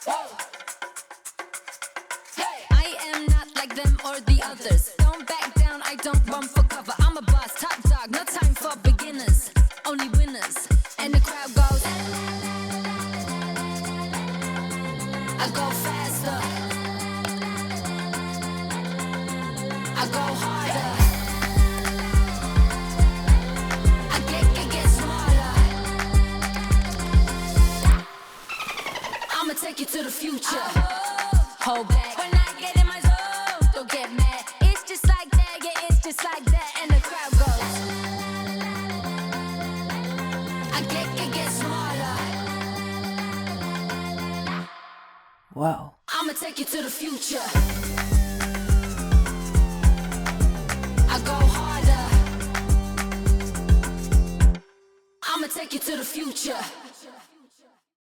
I am not like them or the others. Don't back down, I don't run for cover. I'm a boss, top dog, no time for beginners. Only winners, and the crowd goes. I go faster, I go harder, I get smarter. I'ma take you to the future. Hold back when I get in my zone. Don't get mad. It's just like that, yeah, it's just like that. And the crowd goes. I get smarter. Wow. I'ma take you to the future. I go harder. I'ma take you to the future.